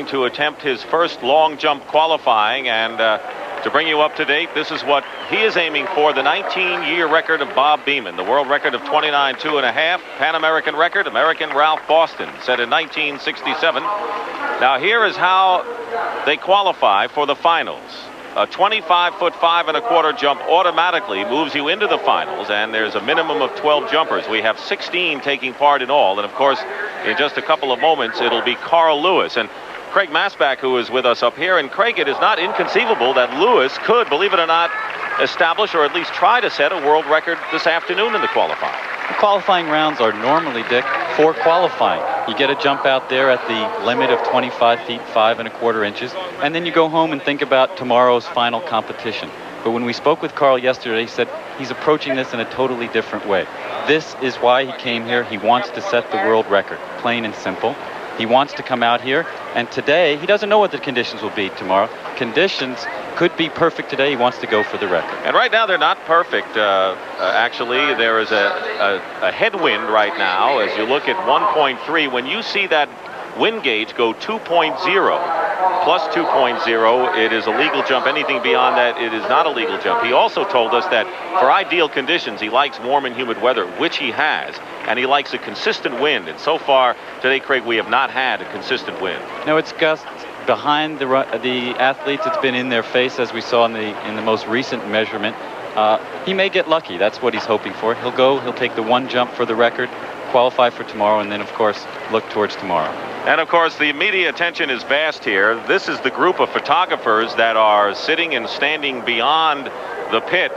to attempt his first long jump qualifying, and to bring you up to date, this is what he is aiming for: the 19-year record of Bob Beamon, the world record of 29.2½, Pan American record, American Ralph Boston, set in 1967. Now here is how they qualify for the finals. A 25-foot 5.25 jump automatically moves you into the finals, and there's a minimum of 12 jumpers. We have 16 taking part in all, and of course, in just a couple of moments, it'll be Carl Lewis and Craig Masback, who is with us up here. And Craig, it is not inconceivable that Lewis could, believe it or not, establish or at least try to set a world record this afternoon in the qualifying. The qualifying rounds are normally, Dick, for qualifying. You get a jump out there at the limit of 25 feet 5.25 inches, and then you go home and think about tomorrow's final competition. But when we spoke with Carl yesterday, he said he's approaching this in a totally different way. This is why he came here. He wants to set the world record, plain and simple. He wants to come out here, and today, he doesn't know what the conditions will be tomorrow. Conditions could be perfect today. He wants to go for the record. And right now, they're not perfect. Actually, there is a headwind right now as you look at 1.3. When you see that wind gauge go 2.0, plus 2.0, it is a legal jump. Anything beyond that, it is not a legal jump. He also told us that for ideal conditions, he likes warm and humid weather, which he has, and he likes a consistent wind. And so far today, Craig, we have not had a consistent wind. No, it's gusts behind the athletes. It's been in their face, as we saw in the most recent measurement. He may get lucky. That's what he's hoping for. He'll take the one jump for the record, qualify for tomorrow, and then, of course, look towards tomorrow. And, of course, the media attention is vast here. This is the group of photographers that are sitting and standing beyond the pit,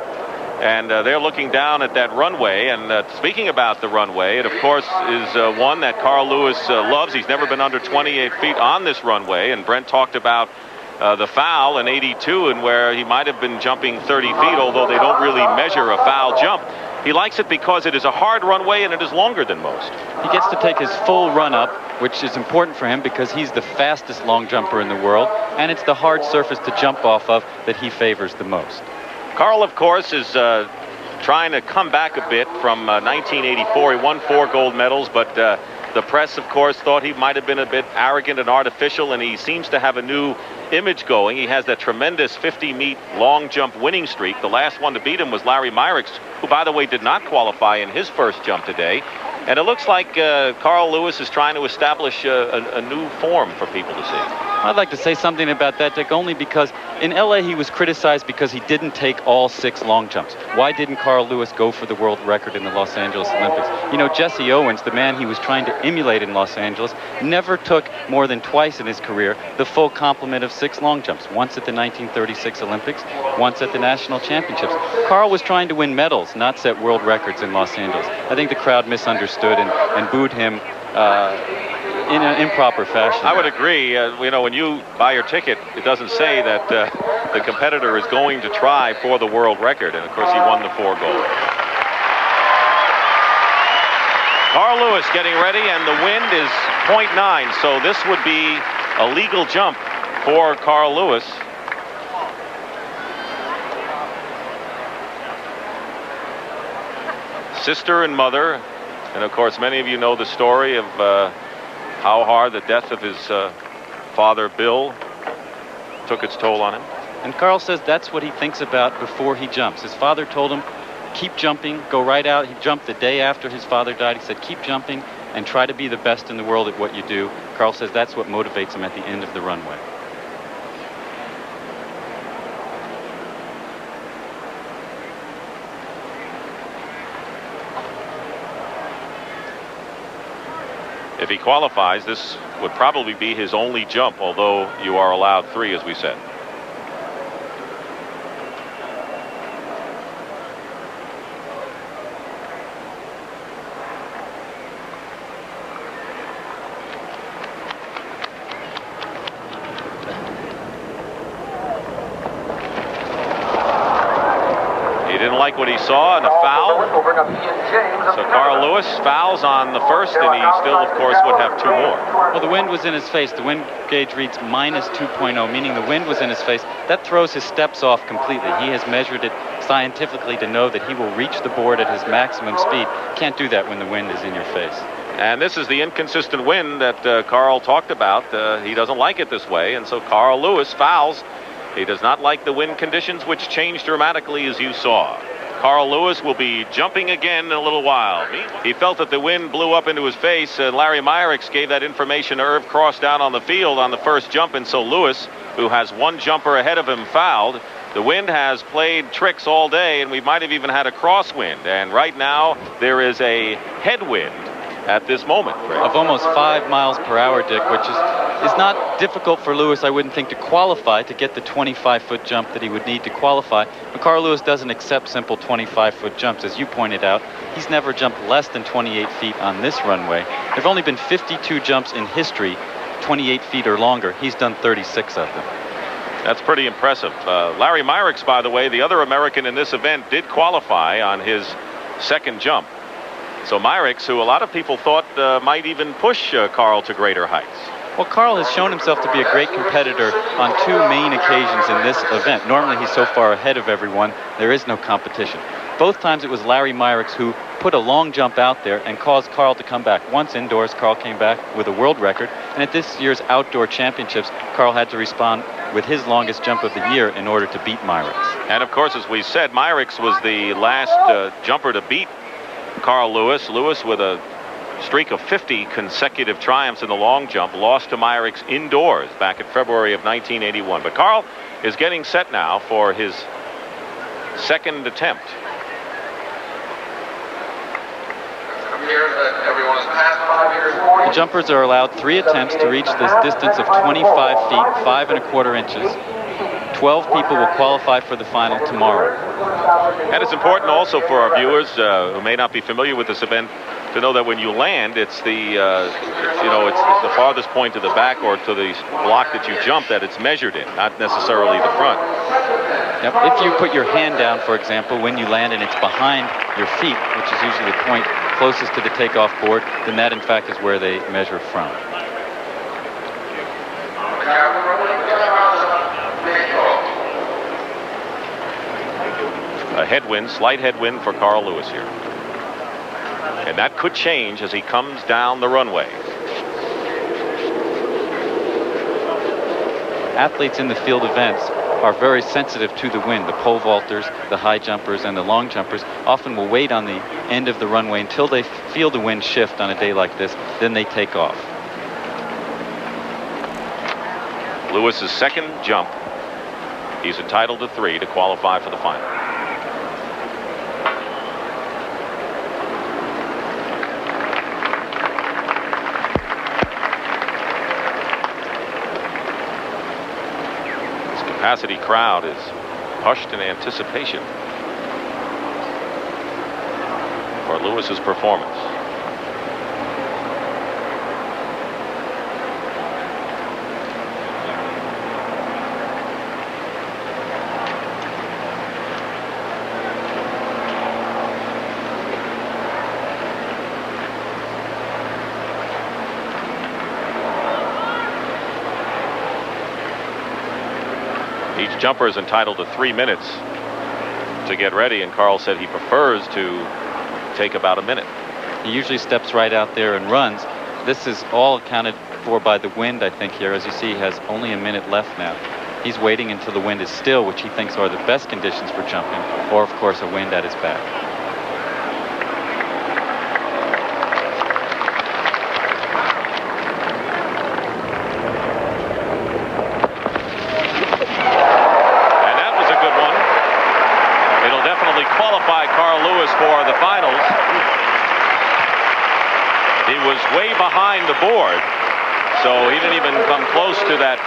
and they're looking down at that runway. And speaking about the runway, it, of course, is one that Carl Lewis loves. He's never been under 28 feet on this runway, and Brent talked about the foul in 82 and where he might have been jumping 30 feet, although they don't really measure a foul jump. He likes it because it is a hard runway and it is longer than most. He gets to take his full run up, which is important for him because he's the fastest long jumper in the world, and it's the hard surface to jump off of that he favors the most. Carl, of course, is trying to come back a bit from 1984. He won 4 gold medals, but the press, of course, thought he might have been a bit arrogant and artificial, and he seems to have a new image going. He has that tremendous 50-meet long jump winning streak. The last one to beat him was Larry Myrick's, who, by the way, did not qualify in his first jump today. And it looks like Carl Lewis is trying to establish a new form for people to see. I'd like to say something about that, Dick, only because in L.A. he was criticized because he didn't take all 6 long jumps. Why didn't Carl Lewis go for the world record in the Los Angeles Olympics? You know, Jesse Owens, the man he was trying to emulate in Los Angeles, never took more than twice in his career the full complement of 6 long jumps. Once at the 1936 Olympics, once at the National Championships. Carl was trying to win medals, not set world records in Los Angeles. I think the crowd misunderstood and booed him in an improper fashion. I would agree. You know, when you buy your ticket, it doesn't say that the competitor is going to try for the world record. And, of course, he won the 4 gold. Carl Lewis getting ready, and the wind is 0.9. So this would be a legal jump for Carl Lewis. Sister and mother. And, of course, many of you know the story of how hard the death of his father, Bill, took its toll on him. And Carl says that's what he thinks about before he jumps. His father told him, keep jumping, go right out. He jumped the day after his father died. He said, keep jumping and try to be the best in the world at what you do. Carl says that's what motivates him at the end of the runway. If he qualifies, this would probably be his only jump, although you are allowed 3, as we said. Like what he saw in a foul. So Carl Lewis fouls on the first, and he still, of course, would have 2 more. Well, the wind was in his face. The wind gauge reads minus 2.0, meaning the wind was in his face. That throws his steps off completely. He has measured it scientifically to know that he will reach the board at his maximum speed. Can't do that when the wind is in your face. And this is the inconsistent wind that Carl talked about. He doesn't like it this way, and so Carl Lewis fouls. He does not like the wind conditions, which changed dramatically, as you saw. Carl Lewis will be jumping again in a little while. He felt that the wind blew up into his face, and Larry Myrick's gave that information to Irv Cross down on the field on the first jump, and so Lewis, who has one jumper ahead of him, fouled. The wind has played tricks all day, and we might have even had a crosswind. And right now, there is a headwind at this moment, Greg. Of almost 5 miles per hour, Dick, which is not difficult for Lewis, I wouldn't think, to qualify, to get the 25-foot jump that he would need to qualify. But Carl Lewis doesn't accept simple 25-foot jumps. As you pointed out, he's never jumped less than 28 feet on this runway. There have only been 52 jumps in history, 28 feet or longer. He's done 36 of them. That's pretty impressive. Larry Myrick's, by the way, the other American in this event, did qualify on his second jump. So Myrick's, who a lot of people thought might even push Carl to greater heights. Well, Carl has shown himself to be a great competitor on 2 main occasions in this event. Normally, he's so far ahead of everyone, there is no competition. Both times it was Larry Myrick's who put a long jump out there and caused Carl to come back. Once indoors, Carl came back with a world record. And at this year's outdoor championships, Carl had to respond with his longest jump of the year in order to beat Myrick's. And of course, as we said, Myrick's was the last jumper to beat Carl Lewis. Lewis, with a streak of 50 consecutive triumphs in the long jump, lost to Myrick's indoors back in February of 1981. But Carl is getting set now for his second attempt. The jumpers are allowed 3 attempts to reach this distance of 25 feet, 5 1/4 inches. 12 people will qualify for the final tomorrow. And it's important also for our viewers who may not be familiar with this event to know that when you land, it's the it's the farthest point to the back or to the block that you jump that it's measured in, not necessarily the front. Now, if you put your hand down, for example, when you land and it's behind your feet, which is usually the point closest to the takeoff board, then that in fact is where they measure from. A headwind, slight headwind for Carl Lewis here. And that could change as he comes down the runway. Athletes in the field events are very sensitive to the wind. The pole vaulters, the high jumpers, and the long jumpers often will wait on the end of the runway until they feel the wind shift on a day like this, then they take off. Lewis's second jump. He's entitled to 3 to qualify for the final. Capacity crowd is hushed in anticipation for Lewis's performance. Each jumper is entitled to 3 minutes to get ready, and Carl said he prefers to take about a minute. He usually steps right out there and runs. This is all accounted for by the wind, I think, here. As you see, he has only a minute left now. He's waiting until the wind is still, which he thinks are the best conditions for jumping, or, of course, a wind at his back. For the finals. He was way behind the board, so he didn't even come close to that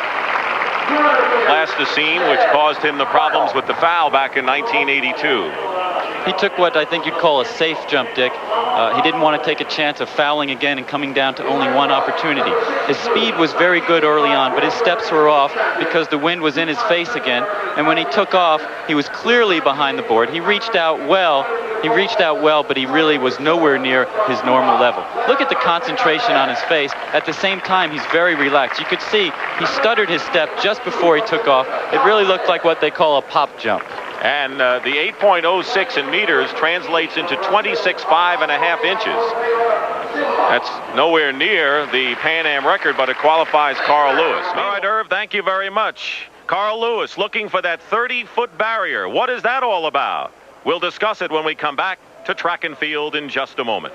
plasticine, which caused him the problems with the foul back in 1982. He took what I think you'd call a safe jump, Dick. He didn't want to take a chance of fouling again and coming down to only one opportunity. His speed was very good early on, but his steps were off because the wind was in his face again. And when he took off, he was clearly behind the board. He reached out well, but he really was nowhere near his normal level. Look at the concentration on his face. At the same time, he's very relaxed. You could see he stuttered his step just before he took off. It really looked like what they call a pop jump. And the 8.06 in meters translates into 26.5 1/2 inches. That's nowhere near the Pan Am record, but it qualifies Carl Lewis. All right, Irv, thank you very much. Carl Lewis looking for that 30-foot barrier. What is that all about? We'll discuss it when we come back to track and field in just a moment.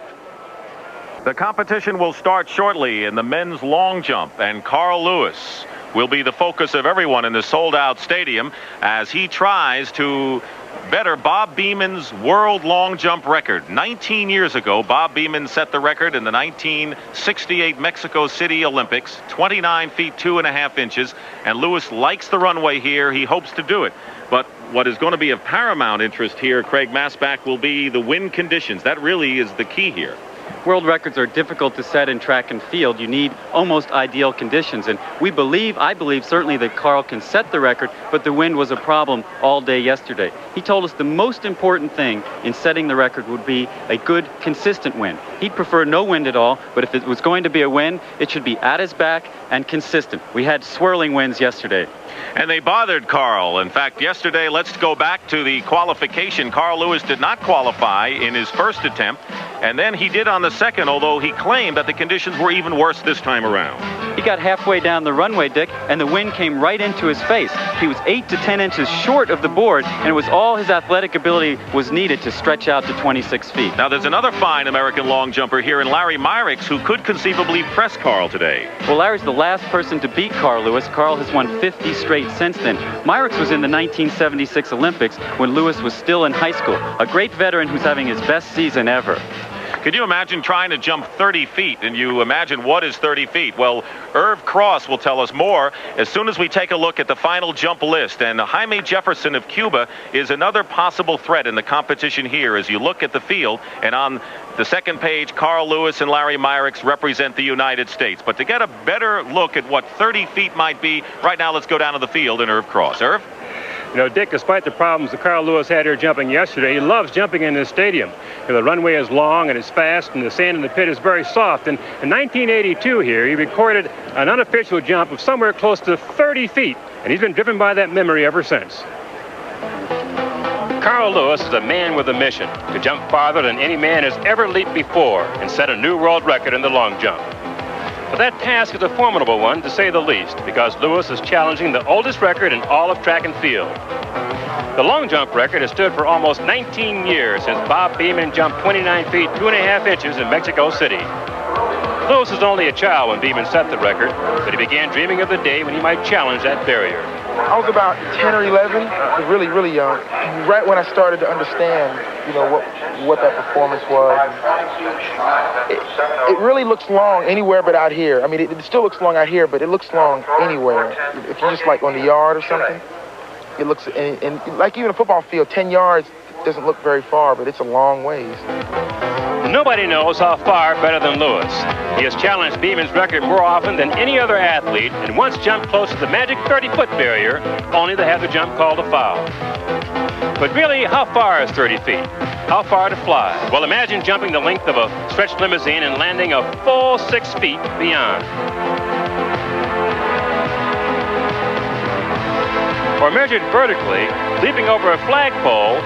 The competition will start shortly in the men's long jump, and Carl Lewis will be the focus of everyone in the sold-out stadium as he tries to better Bob Beeman's world long jump record. 19 years ago, Bob Beeman set the record in the 1968 Mexico City Olympics, 29 feet 2.5 inches, and Lewis likes the runway here. He hopes to do it. But what is going to be of paramount interest here, Craig Masbach, will be the wind conditions. That really is the key here. World records are difficult to set in track and field. You need almost ideal conditions, and I believe certainly that Carl can set the record, but the wind was a problem all day yesterday. He told us the most important thing in setting the record would be a good, consistent wind. He'd prefer no wind at all, but if it was going to be a wind, it should be at his back and consistent. We had swirling winds yesterday. And they bothered Carl. In fact, yesterday, let's go back to the qualification. Carl Lewis did not qualify in his first attempt, and then he did on the second, although he claimed that the conditions were even worse this time around. He got halfway down the runway, Dick, and the wind came right into his face. He was 8 to 10 inches short of the board, and it was all his athletic ability was needed to stretch out to 26 feet. Now, there's another fine American long jumper here in Larry Myrickx, who could conceivably press Carl today. Well, Larry's the last person to beat Carl Lewis. Carl has won 50 straight since then. Myrickx was in the 1976 Olympics when Lewis was still in high school. A great veteran who's having his best season ever. Could you imagine trying to jump 30 feet? And you imagine what is 30 feet? Well, Irv Cross will tell us more as soon as we take a look at the final jump list. And Jaime Jefferson of Cuba is another possible threat in the competition here as you look at the field. And on the second page, Carl Lewis and Larry Myrickx represent the United States. But to get a better look at what 30 feet might be, right now let's go down to the field and Irv Cross. Irv? You know, Dick, despite the problems that Carl Lewis had here jumping yesterday, he loves jumping in this stadium. You know, the runway is long and it's fast, and the sand in the pit is very soft. And in 1982 here, he recorded an unofficial jump of somewhere close to 30 feet, and he's been driven by that memory ever since. Carl Lewis is a man with a mission to jump farther than any man has ever leaped before and set a new world record in the long jump. But that task is a formidable one, to say the least, because Lewis is challenging the oldest record in all of track and field. The long jump record has stood for almost 19 years since Bob Beeman jumped 29 feet 2.5 inches in Mexico City. Lewis was only a child when Beeman set the record, but he began dreaming of the day when he might challenge that barrier. I was about 10 or 11, really, really young, right when I started to understand, you know, what that performance was. It really looks long anywhere but out here. I mean, it still looks long out here, but it looks long anywhere. If you're just like on the yard or something, it looks, and like even a football field, 10 yards doesn't look very far, but it's a long ways. Nobody knows how far better than Lewis. He has challenged Beeman's record more often than any other athlete, and once jumped close to the magic 30-foot barrier, only to have the jump called a foul. But really, how far is 30 feet? How far to fly? Well, imagine jumping the length of a stretched limousine and landing a full 6 feet beyond. Or measured vertically, leaping over a flagpole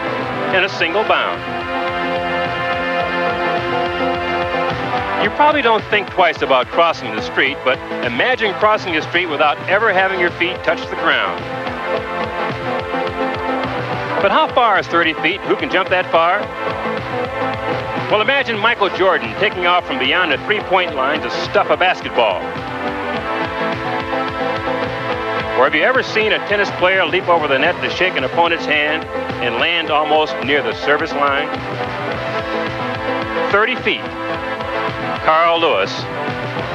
in a single bound. You probably don't think twice about crossing the street, but imagine crossing the street without ever having your feet touch the ground. But how far is 30 feet? Who can jump that far? Well, imagine Michael Jordan taking off from beyond the three-point line to stuff a basketball. Or have you ever seen a tennis player leap over the net to shake an opponent's hand and land almost near the service line? 30 feet. Carl Lewis,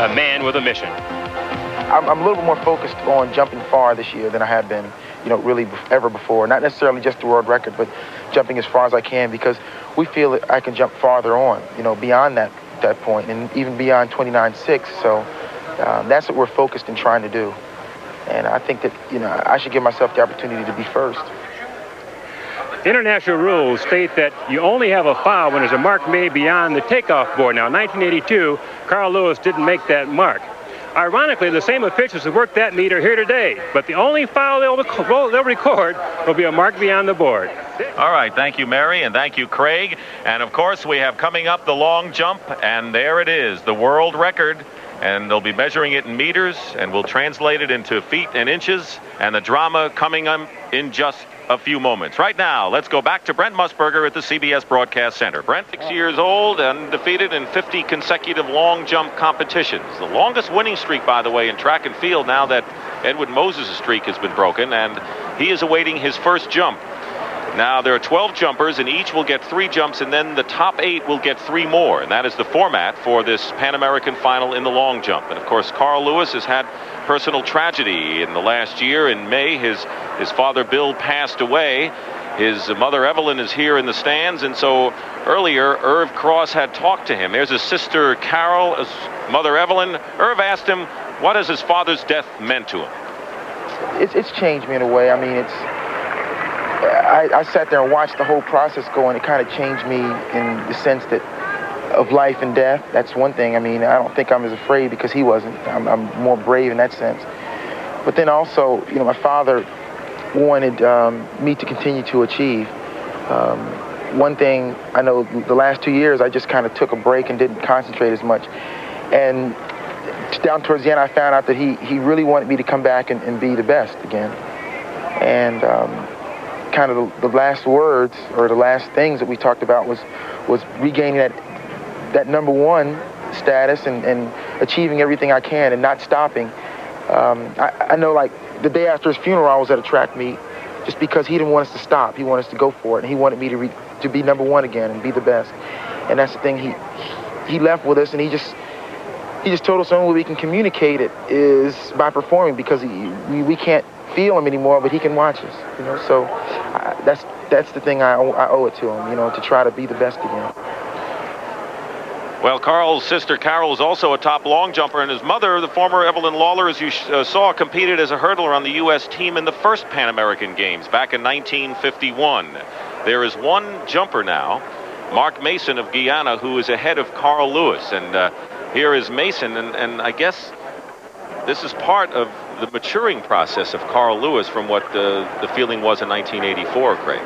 a man with a mission. I'm a little bit more focused on jumping far this year than I have been, you know, really ever before. Not necessarily just the world record, but jumping as far as I can, because we feel that I can jump farther on, you know, beyond that point, and even beyond 29.6. So that's what we're focused in trying to do. And I think that, you know, I should give myself the opportunity to be first. International rules state that you only have a foul when there's a mark made beyond the takeoff board. Now, in 1982, Carl Lewis didn't make that mark. Ironically, the same officials who worked that meet are here today, but the only foul they'll record will be a mark beyond the board. All right, thank you, Mary, and thank you, Craig. And, of course, we have coming up the long jump, and there it is, the world record. And they'll be measuring it in meters, and we'll translate it into feet and inches, and the drama coming up in just a few moments. Right now, let's go back to Brent Musburger at the CBS Broadcast Center. Brent, 6 years old, undefeated in 50 consecutive long jump competitions. The longest winning streak, by the way, in track and field now that Edwin Moses' streak has been broken, and he is awaiting his first jump. Now, there are 12 jumpers, and each will get 3 jumps, and then the top 8 will get 3 more. And that is the format for this Pan American final in the long jump. And, of course, Carl Lewis has had personal tragedy in the last year. In May, his father, Bill, passed away. His mother, Evelyn, is here in the stands. And so earlier, Irv Cross had talked to him. There's his sister, Carol, his mother, Evelyn. Irv asked him, what has his father's death meant to him? It's changed me in a way. I mean, I sat there and watched the whole process go, and it kind of changed me in the sense that of life and death. That's one thing. I mean, I don't think I'm as afraid because he wasn't. I'm more brave in that sense. But then also, you know, my father wanted me to continue to achieve. One thing I know, the last 2 years, I just kind of took a break and didn't concentrate as much. And down towards the end, I found out that he really wanted me to come back and be the best again. And kind of the last words or the last things that we talked about was regaining that number 1 status and achieving everything I can and not stopping. I know, like, the day after his funeral, I was at a track meet just because he didn't want us to stop. He wanted us to go for it, and he wanted me to be number 1 again and be the best. And that's the thing. He left with us, and he just told us the only way we can communicate it is by performing, because we can't feel him anymore, but he can watch us, you know. So that's the thing I owe it to him, you know, to try to be the best again. Well, Carl's sister Carol is also a top long jumper, and his mother, the former Evelyn Lawler, as you saw, competed as a hurdler on the U.S. team in the first Pan American Games back in 1951. There is one jumper now, Mark Mason of Guyana, who is ahead of Carl Lewis, and here is Mason, and I guess this is part of the maturing process of Carl Lewis from what the feeling was in 1984, Craig.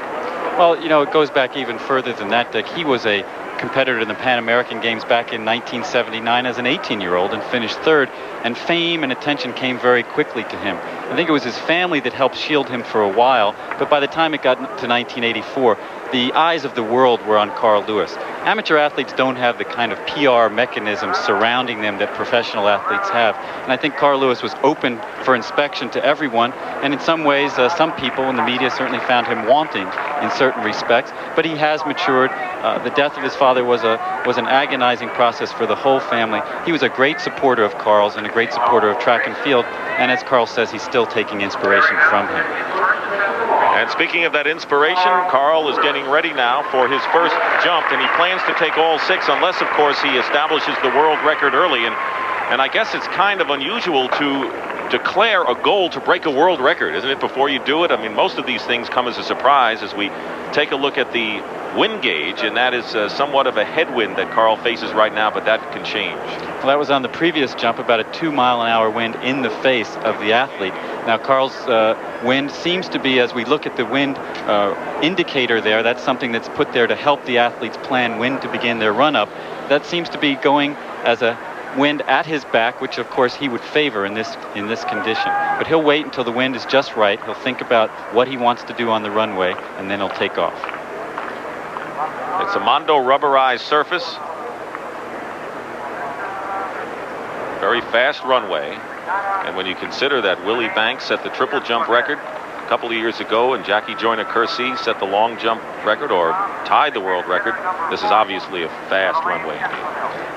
Well, you know, it goes back even further than that, Dick. He was a competitor in the Pan American Games back in 1979 as an 18-year-old and finished 3rd, and fame and attention came very quickly to him. I think it was his family that helped shield him for a while, but by the time it got to 1984, the eyes of the world were on Carl Lewis. Amateur athletes don't have the kind of PR mechanism surrounding them that professional athletes have, and I think Carl Lewis was open for inspection to everyone, and in some ways, some people in the media certainly found him wanting in certain respects, but he has matured. The death of his father was an agonizing process for the whole family. He was a great supporter of Carl's and a great supporter of track and field, and as Carl says, he's still taking inspiration from him. And speaking of that inspiration, Carl is getting ready now for his first jump, and he plans to take all 6 unless, of course, he establishes the world record early. And I guess it's kind of unusual to declare a goal to break a world record, isn't it, before you do it? I mean, most of these things come as a surprise as we take a look at the wind gauge, and that is somewhat of a headwind that Carl faces right now, but that can change. Well, that was on the previous jump, about a 2-mile-an-hour wind in the face of the athlete. Now, Carl's wind seems to be, as we look at the wind indicator there, that's something that's put there to help the athletes plan when to begin their run-up. That seems to be going as a wind at his back, which of course he would favor in this condition. But he'll wait until the wind is just right. He'll think about what he wants to do on the runway, and then he'll take off. It's a Mondo rubberized surface. Very fast runway. And when you consider that Willie Banks set the triple jump record a couple of years ago, and Jackie Joyner-Kersee set the long jump record, or tied the world record, this is obviously a fast runway.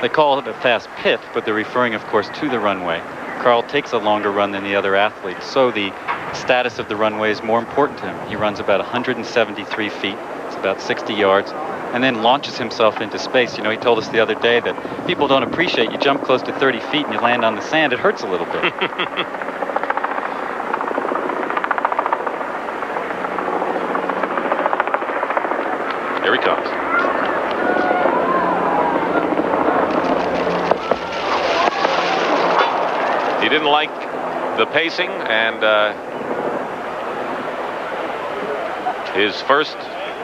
They call it a fast pit, but they're referring, of course, to the runway. Carl takes a longer run than the other athletes, so the status of the runway is more important to him. He runs about 173 feet, it's about 60 yards, and then launches himself into space. You know, he told us the other day that people don't appreciate you jump close to 30 feet and you land on the sand, it hurts a little bit. Here he comes. didn't like the pacing, and his first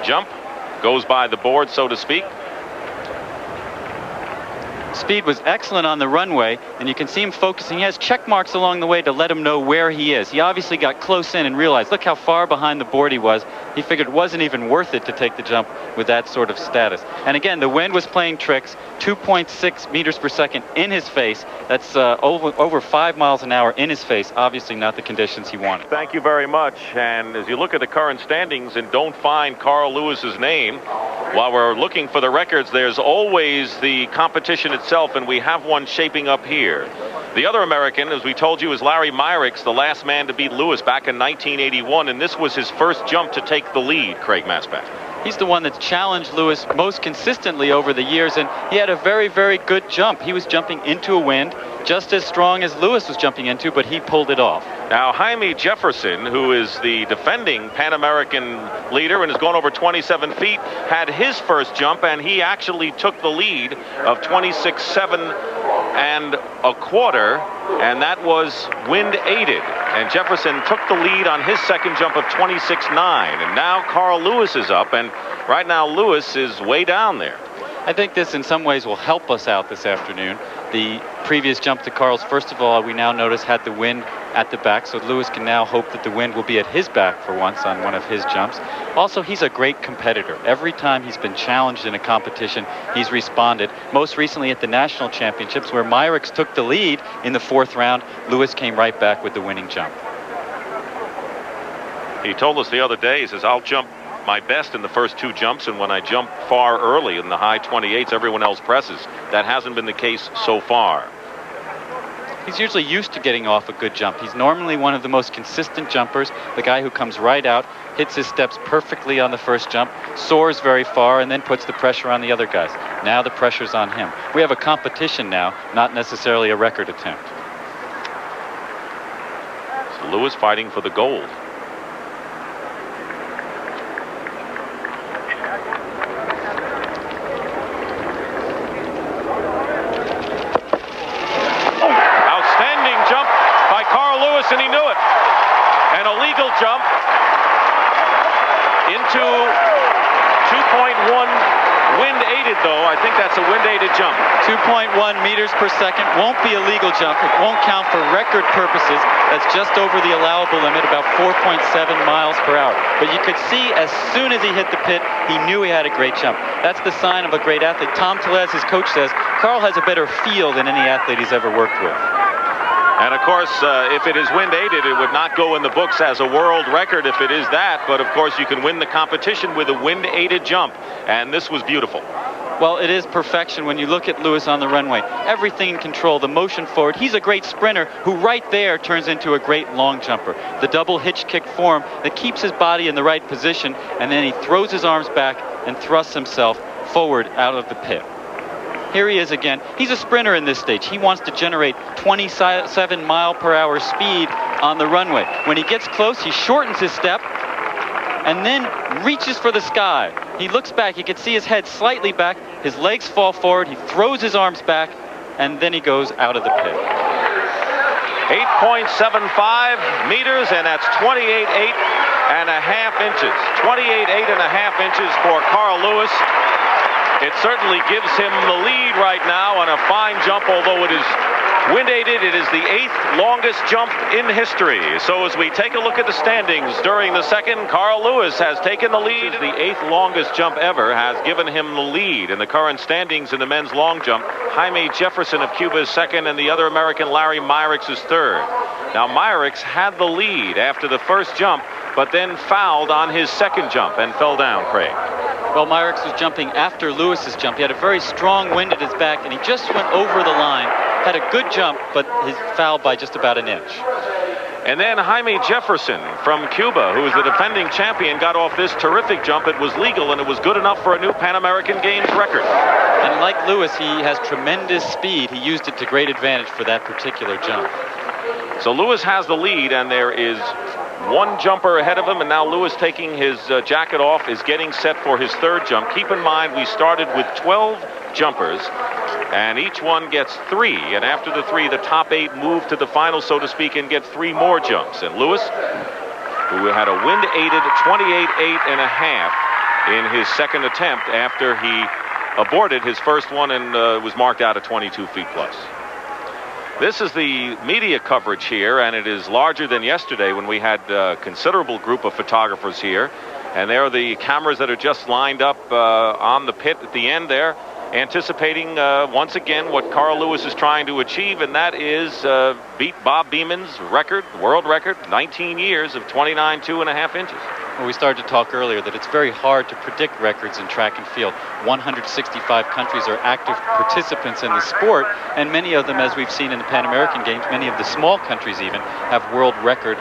jump goes by the board, so to speak. Speed was excellent on the runway, and you can see him focusing. He has check marks along the way to let him know where he is. He obviously got close in and realized, look how far behind the board he was. He figured it wasn't even worth it to take the jump with that sort of status. And again, the wind was playing tricks. 2.6 meters per second in his face. That's over 5 miles an hour in his face. Obviously not the conditions he wanted. Thank you very much. And as you look at the current standings and don't find Carl Lewis's name, while we're looking for the records, there's always the competition itself, and we have one shaping up here. The other American, as we told you, is Larry Myrick's, the last man to beat Lewis back in 1981, and this was his first jump to take the lead, Craig Masbach. He's the one that's challenged Lewis most consistently over the years, and he had a very, very good jump. He was jumping into a wind just as strong as Lewis was jumping into, but he pulled it off. Now, Jaime Jefferson, who is the defending Pan American leader and has gone over 27 feet, had his first jump, and he actually took the lead of 26.7 and a quarter, and that was wind aided. And Jefferson took the lead on his second jump of 26.9, and now Carl Lewis is up, and right now Lewis is way down there. I think this in some ways will help us out this afternoon. The previous jump to Carl's, first of all, we now notice had the wind at the back, so Lewis can now hope that the wind will be at his back for once on one of his jumps. Also, he's a great competitor. Every time he's been challenged in a competition, he's responded. Most recently at the national championships, where Myrick took the lead in the 4th round, Lewis came right back with the winning jump. He told us the other day, he says, I'll jump my best in the first 2 jumps, and when I jump far early in the high 28s, everyone else presses. That hasn't been the case so far. He's usually used to getting off a good jump. He's normally one of the most consistent jumpers, the guy who comes right out, hits his steps perfectly on the first jump, soars very far, and then puts the pressure on the other guys. Now the pressure's on him. We have a competition now, not necessarily a record attempt. So Lewis fighting for the gold. And he knew it. An illegal jump into 2.1 wind aided, though. I think that's a wind aided jump. 2.1 meters per second won't be a legal jump. It won't count for record purposes. That's just over the allowable limit, about 4.7 miles per hour. But you could see as soon as he hit the pit, he knew he had a great jump. That's the sign of a great athlete. Tom Tellez, his coach, says Carl has a better feel than any athlete he's ever worked with. And of course, if it is wind aided, it would not go in the books as a world record if it is that. But of course, you can win the competition with a wind aided jump. And this was beautiful. Well, it is perfection when you look at Lewis on the runway. Everything in control, the motion forward. He's a great sprinter who right there turns into a great long jumper. The double hitch kick form that keeps his body in the right position, and then he throws his arms back and thrusts himself forward out of the pit. Here he is again. He's a sprinter in this stage. He wants to generate 27 mile per hour speed on the runway. When he gets close, he shortens his step and then reaches for the sky. He looks back. You can see his head slightly back. His legs fall forward. He throws his arms back, and then he goes out of the pit. 8.75 meters, and that's 28.8 and a half inches. 28.8 and a half inches for Carl Lewis. It certainly gives him the lead right now on a fine jump, although it is wind aided. It is the 8th longest jump in history. So as we take a look at the standings during the second, Carl Lewis has taken the lead. The 8th longest jump ever has given him the lead in the current standings in the men's long jump. Jaime Jefferson of Cuba is second, and the other American, Larry Myrick, is third. Now Myrick had the lead after the first jump, but then fouled on his second jump and fell down, Craig. Well, Myrick was jumping after Lewis's jump. He had a very strong wind at his back, and he just went over the line. Had a good jump, but he fouled by just about an inch. And then Jaime Jefferson from Cuba, who is the defending champion, got off this terrific jump. It was legal, and it was good enough for a new Pan American Games record. And like Lewis, he has tremendous speed. He used it to great advantage for that particular jump. So Lewis has the lead, and there is one jumper ahead of him, and now Lewis, taking his jacket off, is getting set for his third jump. Keep in mind, we started with 12 jumpers, and each one gets 3. And after the 3, the top 8 move to the final, so to speak, and get 3 more jumps. And Lewis, who had a wind-aided 28.8 in his second attempt after he aborted his first one and was marked out at 22 feet plus. This is the media coverage here, and it is larger than yesterday when we had a considerable group of photographers here. And there are the cameras that are just lined up on the pit at the end there, anticipating once again what Carl Lewis is trying to achieve, and that is beat Bob Beeman's record, world record, 19 years of 29.2 inches. Well, we started to talk earlier that it's very hard to predict records in track and field. 165 countries are active participants in the sport, and many of them, as we've seen in the Pan American Games, many of the small countries even have world record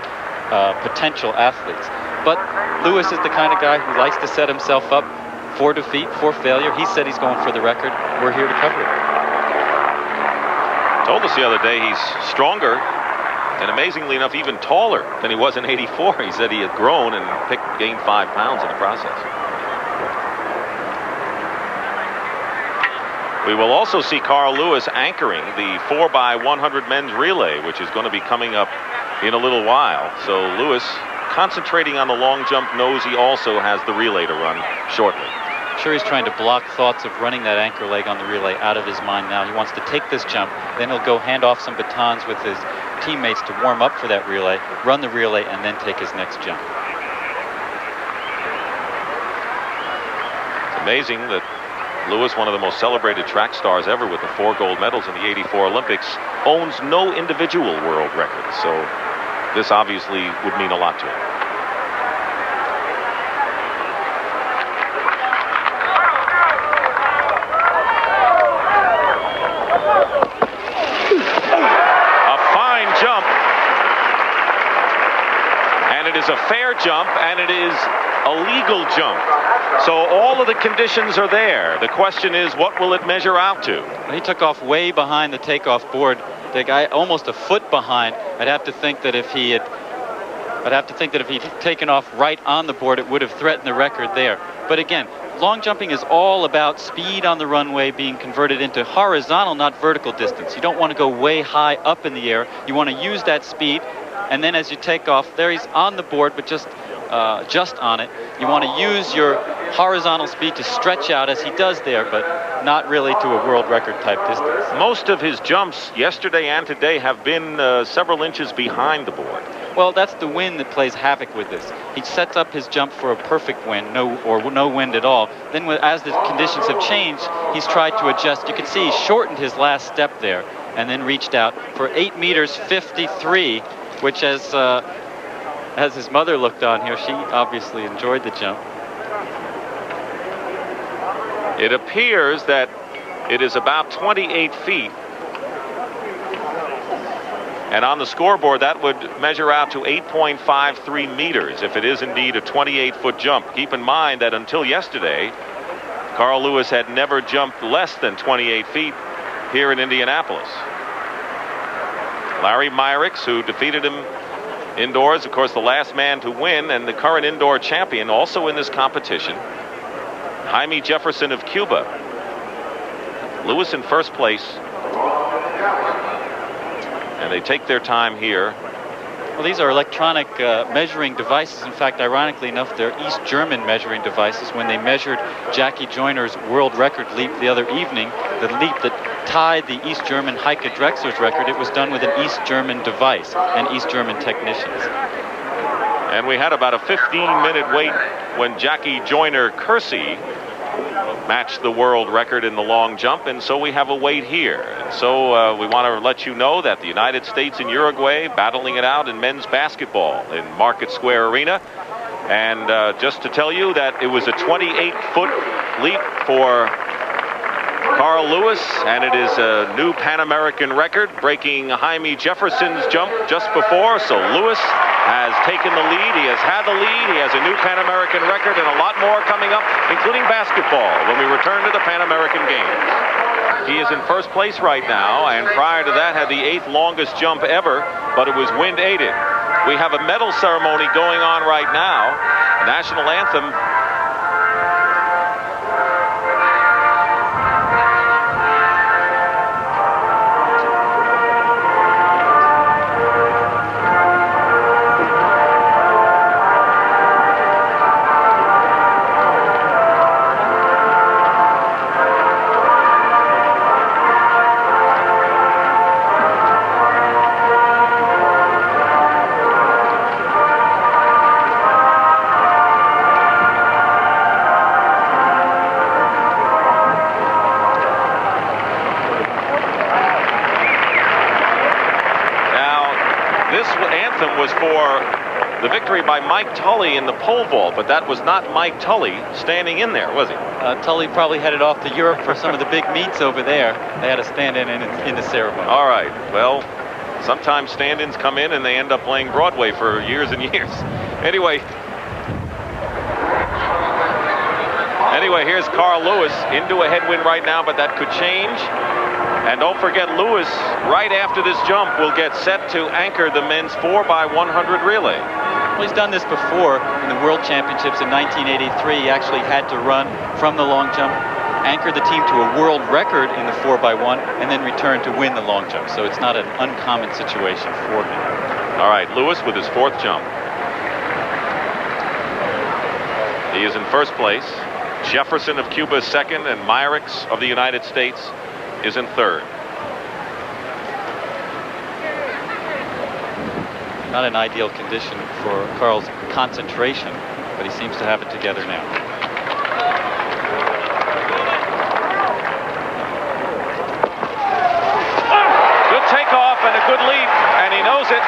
potential athletes. But Lewis is the kind of guy who likes to set himself up for defeat, for failure. He said he's going for the record. We're here to cover it. Told us the other day he's stronger and, amazingly enough, even taller than he was in '84. He said he had grown and gained 5 pounds in the process. We will also see Carl Lewis anchoring the 4x100 men's relay, which is going to be coming up in a little while. So Lewis, concentrating on the long jump, knows he also has the relay to run shortly. I'm sure he's trying to block thoughts of running that anchor leg on the relay out of his mind now. He wants to take this jump, then he'll go hand off some batons with his teammates to warm up for that relay, run the relay, and then take his next jump. It's amazing that Lewis, one of the most celebrated track stars ever with the 4 gold medals in the '84 Olympics, owns no individual world record. So this obviously would mean a lot to him. A fine jump. And it is a fair jump, and it is a legal jump. So all of the conditions are there. The question is, what will it measure out to? He took off way behind the takeoff board. The guy almost a foot behind. I'd have to think that if he had taken off right on the board, it would have threatened the record there. But again, long jumping is all about speed on the runway being converted into horizontal, not vertical distance. You don't want to go way high up in the air. You want to use that speed, and then as you take off, there he's on the board, but just on it. You want to use your horizontal speed to stretch out as he does there, but not really to a world record type distance. Most of his jumps yesterday and today have been several inches behind the board. Well, that's the wind that plays havoc with this. He sets up his jump for a perfect wind, no wind at all. Then as the conditions have changed, he's tried to adjust. You can see he shortened his last step there and then reached out for 8 meters 53, which as his mother looked on here, she obviously enjoyed the jump. It appears that it is about 28 feet. And on the scoreboard, that would measure out to 8.53 meters if it is indeed a 28-foot jump. Keep in mind that until yesterday, Carl Lewis had never jumped less than 28 feet here in Indianapolis. Larry Myrick's, who defeated him indoors, of course, the last man to win and the current indoor champion, also in this competition, Jaime Jefferson of Cuba. Lewis in first place. And they take their time here. Well, these are electronic measuring devices. In fact, ironically enough, they're East German measuring devices. When they measured Jackie Joyner's world record leap the other evening, the leap that tied the East German Heike Drexler's record, it was done with an East German device and East German technicians. And we had about a 15-minute wait when Jackie Joyner-Kersee matched the world record in the long jump, and so we have a wait here. And so we want to let you know that the United States and Uruguay battling it out in men's basketball in Market Square Arena. And just to tell you that it was a 28-foot leap for Carl Lewis, and it is a new Pan American record, breaking Jaime Jefferson's jump just before. So Lewis has taken the lead. He has had the lead. He has a new Pan American record and a lot more coming up, including basketball, when we return to the Pan American Games. He is in first place right now, and prior to that had the 8th longest jump ever, but it was wind aided. We have a medal ceremony going on right now. The national anthem for the victory by Mike Tully in the pole vault, but that was not Mike Tully standing in there, was he? Tully probably headed off to Europe for some of the big meets over there. They had a stand-in in the ceremony. All right. Well, sometimes stand-ins come in and they end up playing Broadway for years and years. Anyway, here's Carl Lewis into a headwind right now, but that could change. And don't forget, Lewis, right after this jump, will get set to anchor the men's 4x100 relay. Well, he's done this before in the World Championships in 1983. He actually had to run from the long jump, anchor the team to a world record in the 4x1, and then return to win the long jump. So it's not an uncommon situation for him. All right, Lewis with his fourth jump. He is in first place. Jefferson of Cuba is second, and Myrick's of the United States is in third. Not an ideal condition for Carl's concentration, but he seems to have it together now. Good takeoff and a good leap, and he knows it.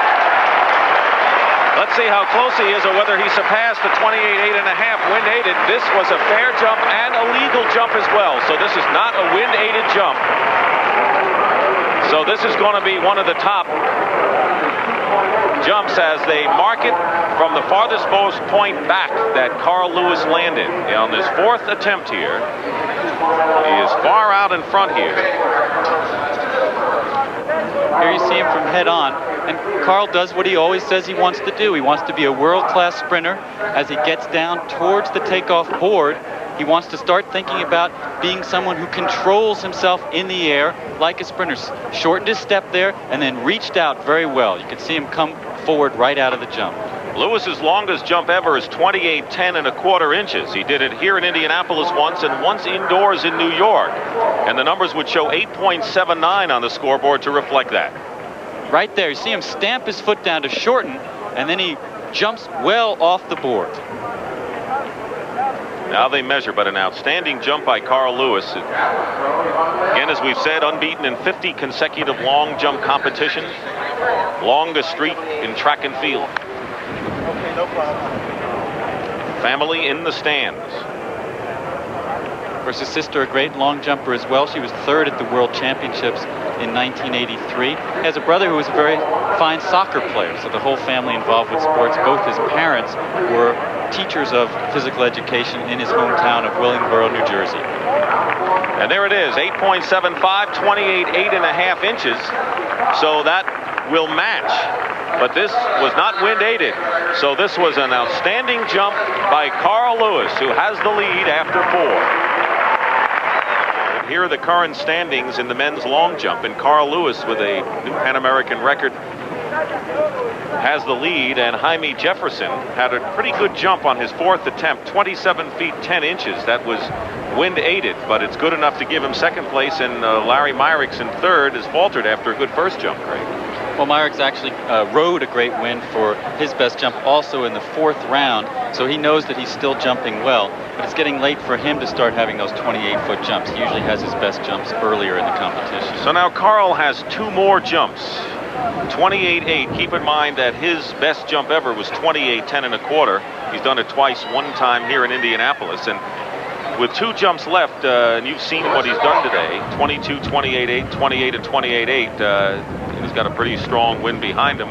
Let's see how close he is or whether he surpassed the 28.8 and a half wind-aided. This was a fair jump and a legal jump as well. So this is not a wind-aided jump. So this is going to be one of the top jumps as they mark it from the farthest most point back that Carl Lewis landed. On this fourth attempt here, he is far out in front here. Here you see him from head on, and Carl does what he always says he wants to do. He wants to be a world-class sprinter. As he gets down towards the takeoff board, he wants to start thinking about being someone who controls himself in the air like a sprinter. Shortened his step there and then reached out very well. You can see him come forward right out of the jump. Lewis's longest jump ever is 28.10 and a quarter inches. He did it here in Indianapolis once and once indoors in New York. And the numbers would show 8.79 on the scoreboard to reflect that. Right there, you see him stamp his foot down to shorten, and then he jumps well off the board. Now they measure, but an outstanding jump by Carl Lewis. Again, as we've said, unbeaten in 50 consecutive long jump competitions. Longest streak in track and field. Okay, no problem. Family in the stands. Of course, his sister, a great long jumper as well. She was third at the World Championships in 1983. He has a brother who was a very fine soccer player, so the whole family involved with sports. Both his parents were teachers of physical education in his hometown of Willingboro, New Jersey. And there it is, 8.75, 28.8 and a half inches. So that will match. But this was not wind-aided. So this was an outstanding jump by Carl Lewis, who has the lead after 4. And here are the current standings in the men's long jump. And Carl Lewis, with a new Pan American record, has the lead, and Jaime Jefferson had a pretty good jump on his fourth attempt, 27 feet 10 inches. That was wind-aided, but it's good enough to give him second place, and Larry Myrick's in third has faltered after a good first jump, Craig. Well, Myrick's actually rode a great wind for his best jump also in the fourth round, so he knows that he's still jumping well, but it's getting late for him to start having those 28-foot jumps. He usually has his best jumps earlier in the competition. So now Carl has 2 more jumps. 28.8. Keep in mind that his best jump ever was 28.10 and a quarter. He's done it twice, one time here in Indianapolis. And with 2 jumps left, and you've seen what he's done today, 22, 28.8, 28 and 28.8. He's got a pretty strong wind behind him.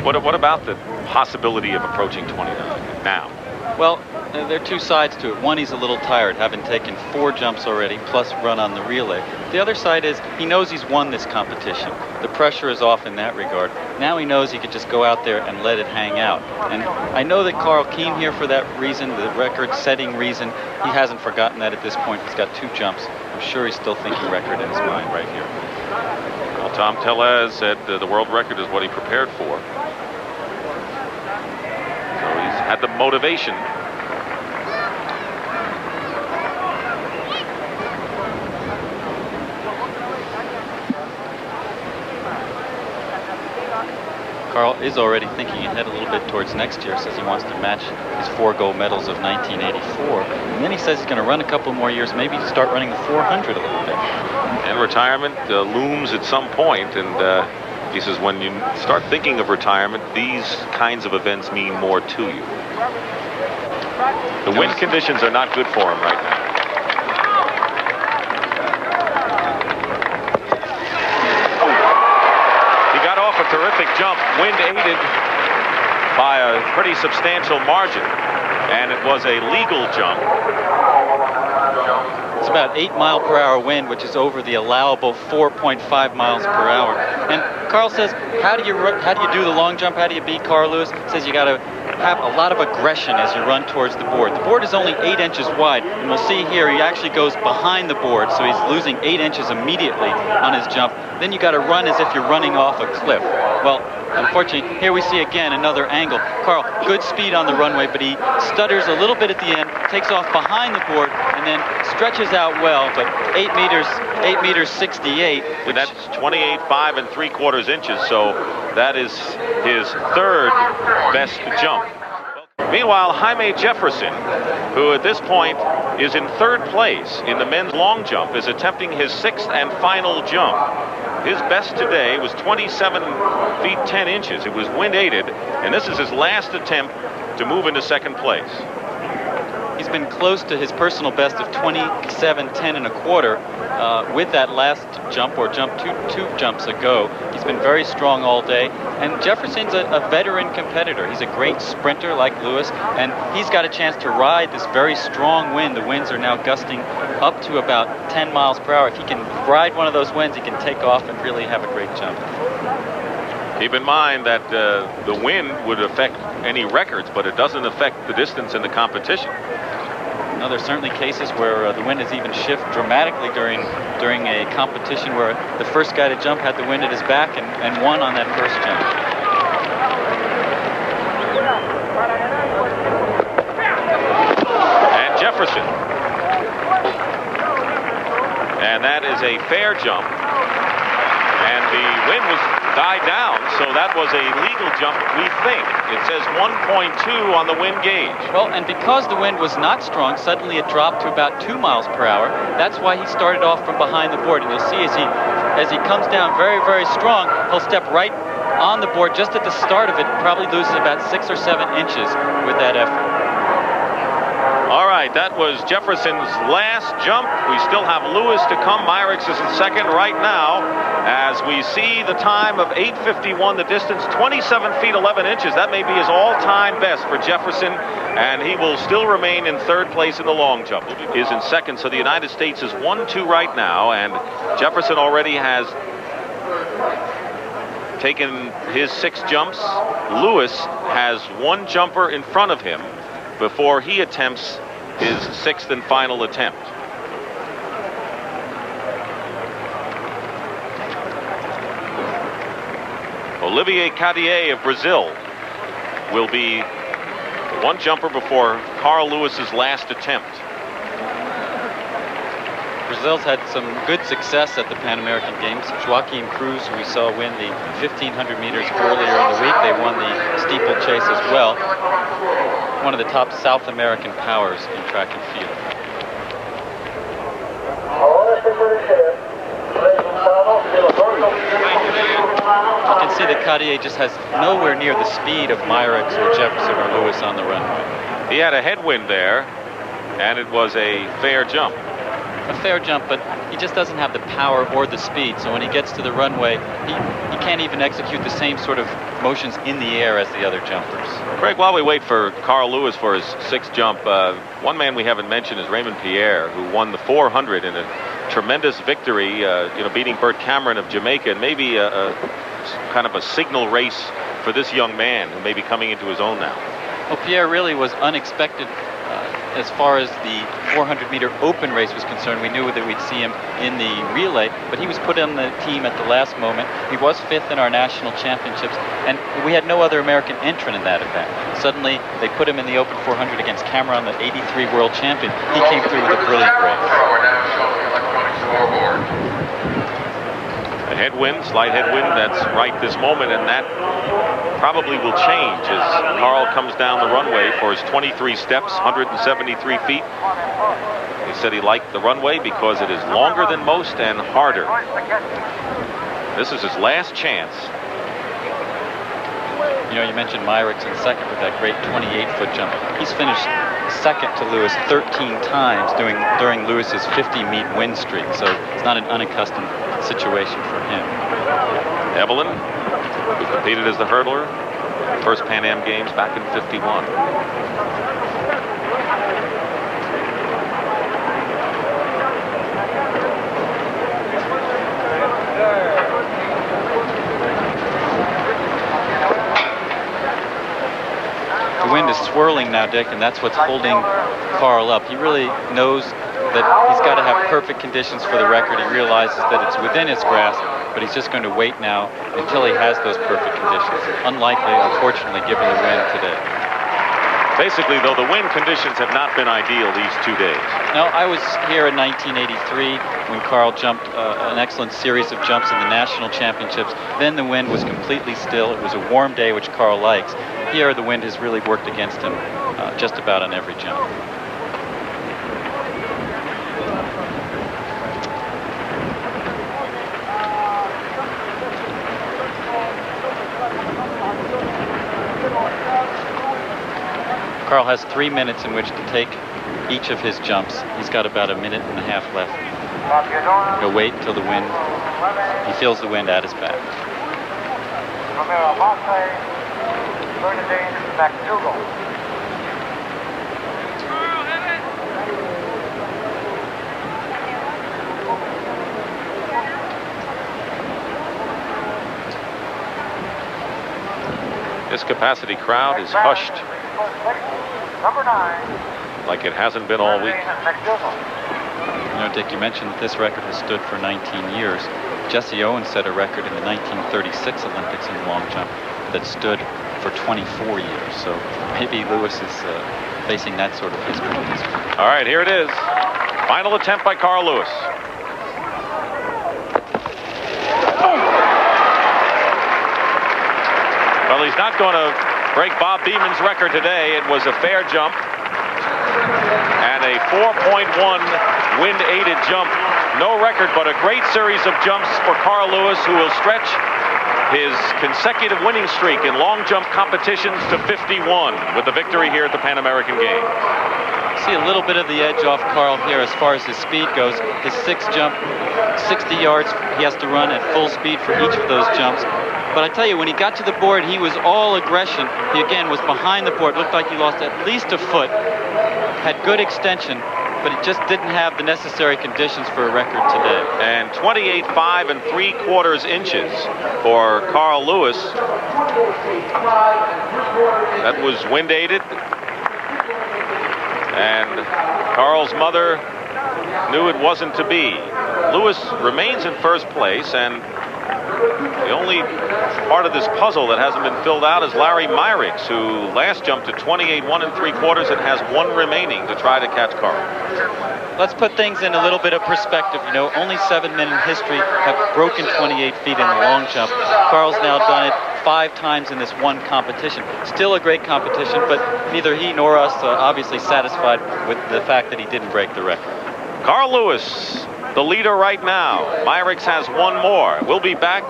What about the possibility of approaching 29 now? Well, there are 2 sides to it. One, he's a little tired, having taken 4 jumps already, plus run on the relay. The other side is he knows he's won this competition. The pressure is off in that regard. Now he knows he could just go out there and let it hang out. And I know that Carl came here for that reason, the record-setting reason. He hasn't forgotten that at this point. He's got 2 jumps. I'm sure he's still thinking record in his mind right here. Well, Tom Tellez said the world record is what he prepared for. So he's had the motivation. Carl is already thinking ahead a little bit towards next year, says he wants to match his 4 gold medals of 1984. And then he says he's going to run a couple more years, maybe start running the 400 a little bit. And retirement looms at some point, and He says when you start thinking of retirement, these kinds of events mean more to you. The wind conditions are not good for him right now. He got off a terrific jump, wind aided by a pretty substantial margin, and it was a legal jump. It's about 8-mile-per-hour wind, which is over the allowable 4.5 miles per hour. And Carl says, how do you do the long jump? How do you beat Carl Lewis? He says you got to have a lot of aggression as you run towards the board. The board is only 8 inches wide, and we'll see here he actually goes behind the board, so he's losing 8 inches immediately on his jump. Then you got to run as if you're running off a cliff. Well, unfortunately, here we see again another angle. Carl, good speed on the runway, but he stutters a little bit at the end, takes off behind the board, and then stretches out well, but 8 meters 68. And that's 28.5 3/4 inches, so that is his third best jump. Meanwhile, Jaime Jefferson, who at this point is in third place in the men's long jump, is attempting his 6th and final jump. His best today was 27 feet 10 inches. It was wind aided, and this is his last attempt to move into second place. He's been close to his personal best of 27.10 1/4 with that last jump, or jump two jumps ago. He's been very strong all day, and Jefferson's a veteran competitor. He's a great sprinter like Lewis, and he's got a chance to ride this very strong wind. The winds are now gusting up to about 10 miles per hour. If he can ride one of those winds, he can take off and really have a great jump. Keep in mind that the wind would affect any records, but it doesn't affect the distance in the competition. No, there's certainly cases where the wind has even shifted dramatically during a competition where the first guy to jump had the wind at his back and won on that first jump. And Jefferson. And that is a fair jump. And the wind was died down, so that was a legal jump, we think. It says 1.2 on the wind gauge. Well, and because the wind was not strong, suddenly it dropped to about 2 miles per hour. That's why he started off from behind the board. And you'll see as he comes down very, very strong, he'll step right on the board just at the start of it, probably loses about 6 or 7 inches with that effort. All right, that was Jefferson's last jump. We still have Lewis to come. Myrick's is in second right now as we see the time of 8:51, the distance 27 feet 11 inches. That may be his all-time best for Jefferson, and he will still remain in third place in the long jump. Is in second, so the United States is 1-2 right now, and Jefferson already has taken his 6 jumps. Lewis has 1 jumper in front of him before he attempts his 6th and final attempt. Olivier Cartier of Brazil will be 1 jumper before Carl Lewis's last attempt. Brazil's had some good success at the Pan American Games. Joaquim Cruz, who we saw win the 1,500 meters earlier in the week, they won the steeplechase as well. One of the top South American powers in track and field. You can see that Cartier just has nowhere near the speed of Myrick or Jefferson or Lewis on the runway. He had a headwind there, and it was a fair jump. A fair jump, but he just doesn't have the power or the speed. So when he gets to the runway, he can't even execute the same sort of motions in the air as the other jumpers. Craig, while we wait for Carl Lewis for his 6th jump, one man we haven't mentioned is Raymond Pierre, who won the 400 in a tremendous victory, beating Burt Cameron of Jamaica, and maybe a kind of a signal race for this young man who may be coming into his own now. Well, Pierre really was unexpected as far as the 400-meter open race was concerned. We knew that we'd see him in the relay, but he was put on the team at the last moment. He was 5th in our national championships, and we had no other American entrant in that event. Suddenly, they put him in the open 400 against Cameron, the '83 world champion. He came through with a brilliant race. A headwind, slight headwind, that's right this moment, and that probably will change as Carl comes down the runway for his 23 steps, 173 feet. He said he liked the runway because it is longer than most and harder. This is his last chance You know, you mentioned Myrick's in second with that great 28-foot jump. He's finished second to Lewis 13 times during Lewis's 50-meet win streak, so it's not an unaccustomed situation for him. Evelyn, who competed as the hurdler, first Pan Am Games back in '51. The wind is swirling now, Dick, and that's what's holding Carl up. He really knows that he's got to have perfect conditions for the record. He realizes that it's within his grasp, but he's just going to wait now until he has those perfect conditions. Unlikely, unfortunately, given the wind today. Basically, though, the wind conditions have not been ideal these 2 days. No, I was here in 1983 when Carl jumped an excellent series of jumps in the national championships. Then the wind was completely still. It was a warm day, which Carl likes. Here, the wind has really worked against him just about on every jump. Carl has 3 minutes in which to take each of his jumps. He's got about a minute and a half left. He'll wait until the wind, he feels the wind at his back. This capacity crowd is hushed like it hasn't been all week. You know, Dick, you mentioned that this record has stood for 19 years. Jesse Owens set a record in the 1936 Olympics in long jump that stood for 24 years. So maybe Lewis is facing that sort of history. All right, here it is. Final attempt by Carl Lewis. Well, he's not going to break Bob Beeman's record today. It was a fair jump and a 4.1 wind-aided jump. No record, but a great series of jumps for Carl Lewis, who will stretch his consecutive winning streak in long jump competitions to 51 with the victory here at the Pan American Games. See a little bit of the edge off Carl here as far as his speed goes. His sixth jump, 60 yards, he has to run at full speed for each of those jumps. But I tell you, when he got to the board, he was all aggression. He, again, was behind the board. Looked like he lost at least a foot. Had good extension, but he just didn't have the necessary conditions for a record today. And 28.5 3/4 inches for Carl Lewis. That was wind-aided. And Carl's mother knew it wasn't to be. Lewis remains in first place, and the only part of this puzzle that hasn't been filled out is Larry Myrick's, who last jumped at 28 3/4 and has one remaining to try to catch Carl. Let's put things in a little bit of perspective. You know, only 7 men in history have broken 28 feet in the long jump. Carl's now done it 5 times in this one competition. Still a great competition, but neither he nor us are obviously satisfied with the fact that he didn't break the record. Carl Lewis, the leader right now. Myrick's has one more. We'll be back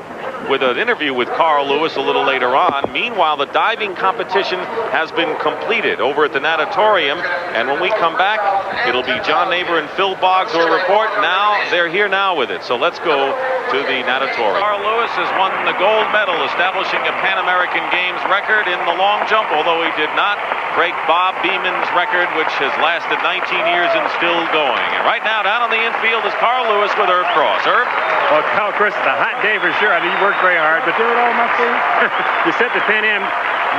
with an interview with Carl Lewis a little later on. Meanwhile, the diving competition has been completed over at the natatorium, and when we come back, it'll be John Neighbor and Phil Boggs who will report. Now, they're here now with it, so let's go to the natatorium. Carl Lewis has won the gold medal, establishing a Pan American Games record in the long jump, although he did not break Bob Beeman's record, which has lasted 19 years and still going. And right now, down on the infield is Carl Lewis with Herb Cross. Herb? Well, Cal, Chris, it's a hot day for sure. I know you worked very hard, but do it all my food. You set the Pan Am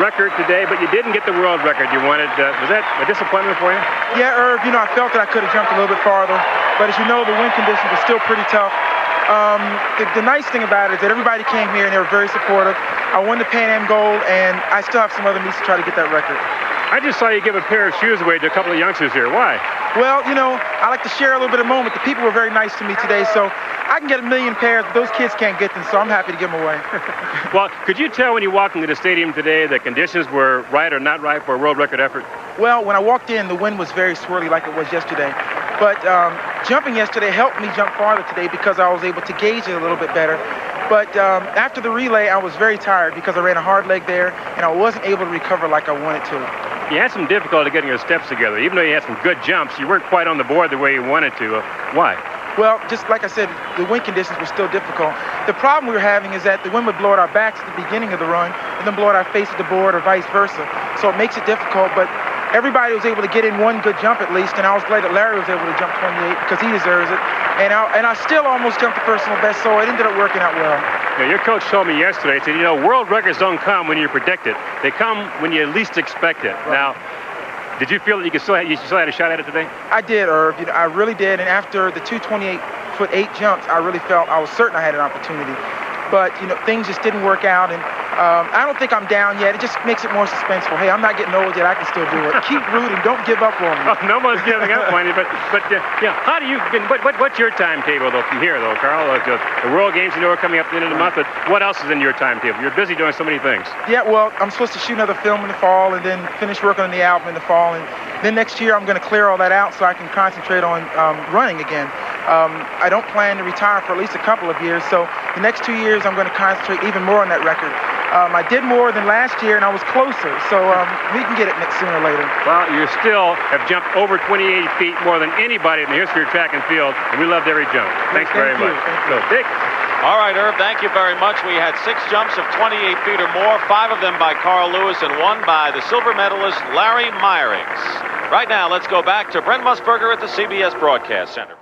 record today, but you didn't get the world record you wanted. Was that a disappointment for you? Yeah, Herb, you know, I felt that I could have jumped a little bit farther, but as you know, the wind conditions were still pretty tough. The nice thing about it is that everybody came here and they were very supportive. I won the Pan Am gold, and I still have some other meets to try to get that record. I just saw you give a pair of shoes away to a couple of youngsters here. Why? Well, you know, I like to share a little bit of moment. The people were very nice to me today, so I can get a million pairs, but those kids can't get them, so I'm happy to give them away. Well, could you tell when you walked into the stadium today that conditions were right or not right for a world record effort? Well, when I walked in, the wind was very swirly like it was yesterday. But jumping yesterday helped me jump farther today because I was able to gauge it a little bit better. But after the relay, I was very tired because I ran a hard leg there, and I wasn't able to recover like I wanted to. You had some difficulty getting your steps together. Even though you had some good jumps, you weren't quite on the board the way you wanted to. Why? Well, just like I said, the wind conditions were still difficult. The problem we were having is that the wind would blow at our backs at the beginning of the run and then blow at our face at the board or vice versa. So it makes it difficult, but everybody was able to get in one good jump at least, and I was glad that Larry was able to jump 28 because he deserves it. And I still almost jumped the personal best, so it ended up working out well. Yeah, your coach told me yesterday, he said, you know, world records don't come when you predict it. They come when you least expect it. Right. Now, did you feel that you still had a shot at it today? I did, Irv. I really did. And after the 228-foot-8 jumps, I really felt I was certain I had an opportunity. But, you know, things just didn't work out. And I don't think I'm down yet. It just makes it more suspenseful. Hey, I'm not getting old yet. I can still do it. Keep rooting. Don't give up on me. Oh, no one's giving up on you. But yeah, how do you? What's your timetable though from here though, Carl? The World Games, you know, are coming up at the end of the month. But what else is in your timetable? You're busy doing so many things. Yeah, well, I'm supposed to shoot another film in the fall and then finish working on the album in the fall. And then next year I'm going to clear all that out so I can concentrate on running again. I don't plan to retire for at least a couple of years. So the next 2 years I'm going to concentrate even more on that record. I did more than last year, and I was closer, so we can get it sooner or later. Well, you still have jumped over 28 feet more than anybody in the history of track and field, and we loved every jump. Thanks very much. So, Dick. All right, Irv, thank you very much. We had 6 jumps of 28 feet or more, 5 of them by Carl Lewis and 1 by the silver medalist Larry Meyerings. Right now, let's go back to Brent Musburger at the CBS Broadcast Center.